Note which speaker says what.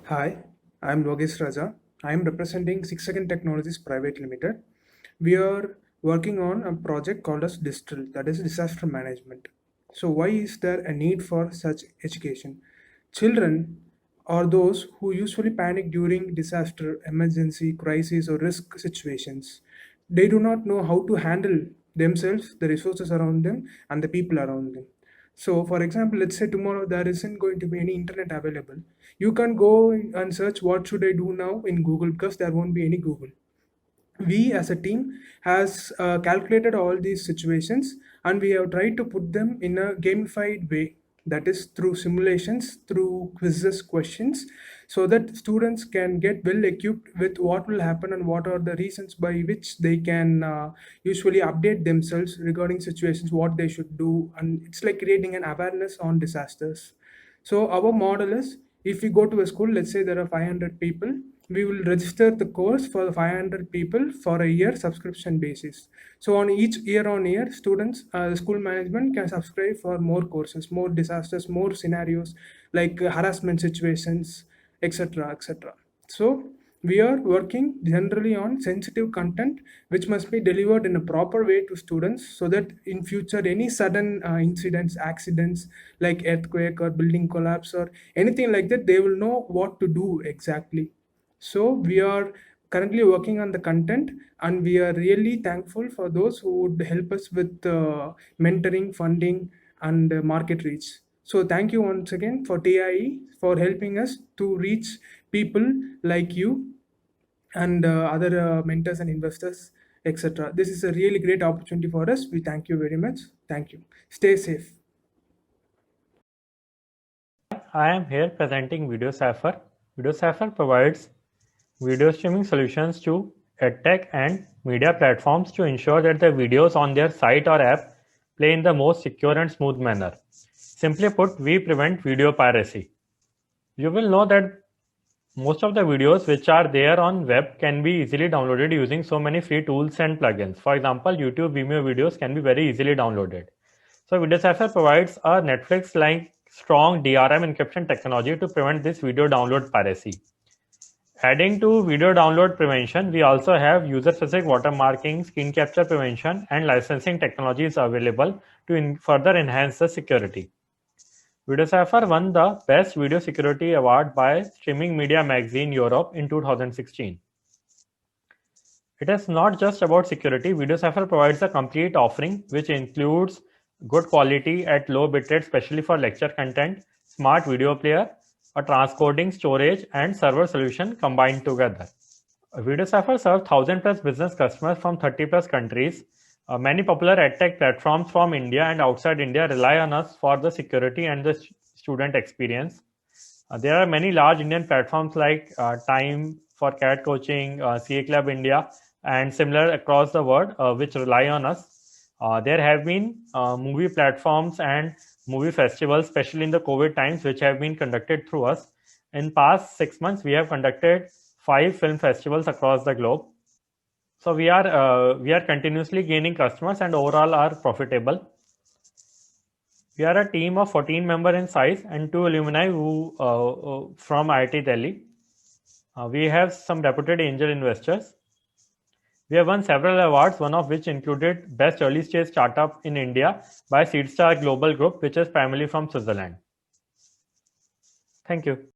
Speaker 1: Hi, I'm Logesh Raja. I'm representing 6 Second Technologies Private Limited. We are working on a project called as Distill, that is disaster management. So why is there a need for such education? Children are those who usually panic during disaster, emergency, crisis, or risk situations. They do not know how to handle themselves, the resources around them, and the people around them. So, for example, let's say tomorrow there isn't going to be any internet available. You can go and search what should I do now in Google because there won't be any Google. We as a team has calculated all these situations and we have tried to put them in a gamified way, that is through simulations, through quizzes, questions, so that students can get well equipped with what will happen and what are the reasons by which they can usually update themselves regarding situations, what they should do, and it's like creating an awareness on disasters. So our model is, if we go to a school, let's say there are 500 people, we will register the course for the 500 people for a year subscription basis. So on each year on year, students, the school management can subscribe for more courses, more disasters, more scenarios like harassment situations, etc., etc. So we are working generally on sensitive content which must be delivered in a proper way to students so that in future any sudden incidents, accidents like earthquake or building collapse or anything like that, they will know what to do exactly. So we are currently working on the content and we are really thankful for those who would help us with mentoring, funding, and market reach. So thank you once again for TIE for helping us to reach people like you and other mentors and investors, etc. This is a really great opportunity for us. We thank you very much. Thank you. Stay safe.
Speaker 2: I am here presenting VideoCypher. VideoCypher provides video streaming solutions to edtech and media platforms to ensure that the videos on their site or app play in the most secure and smooth manner. Simply put, we prevent video piracy. You will know that most of the videos which are there on web can be easily downloaded using so many free tools and plugins. For example, YouTube Vimeo videos can be very easily downloaded. So VideoCypher provides a Netflix-like strong DRM encryption technology to prevent this video download piracy. Adding to video download prevention, we also have user-specific watermarking, screen capture prevention, and licensing technologies available to further enhance the security. VideoCypher won the Best Video Security Award by Streaming Media Magazine Europe in 2016. It is not just about security. VideoCypher provides a complete offering which includes good quality at low bitrate, especially for lecture content, smart video player, a transcoding, storage, and server solution combined together. VideoCypher serves 1,000 plus business customers from 30 plus countries. Many popular edtech platforms from India and outside India rely on us for the security and the student experience. There are many large Indian platforms like Time for Cat Coaching, CA Club India, and similar across the world, which rely on us. There have been movie platforms and movie festivals, especially in the COVID times, which have been conducted through us. In past 6 months, we have conducted 5 film festivals across the globe. So we are continuously gaining customers and overall are profitable. We are a team of 14 members in size and 2 alumni who from IIT Delhi. We have some reputed angel investors. We have won several awards, one of which included Best Early Stage Startup in India by Seedstar Global Group, which is primarily from Switzerland. Thank you.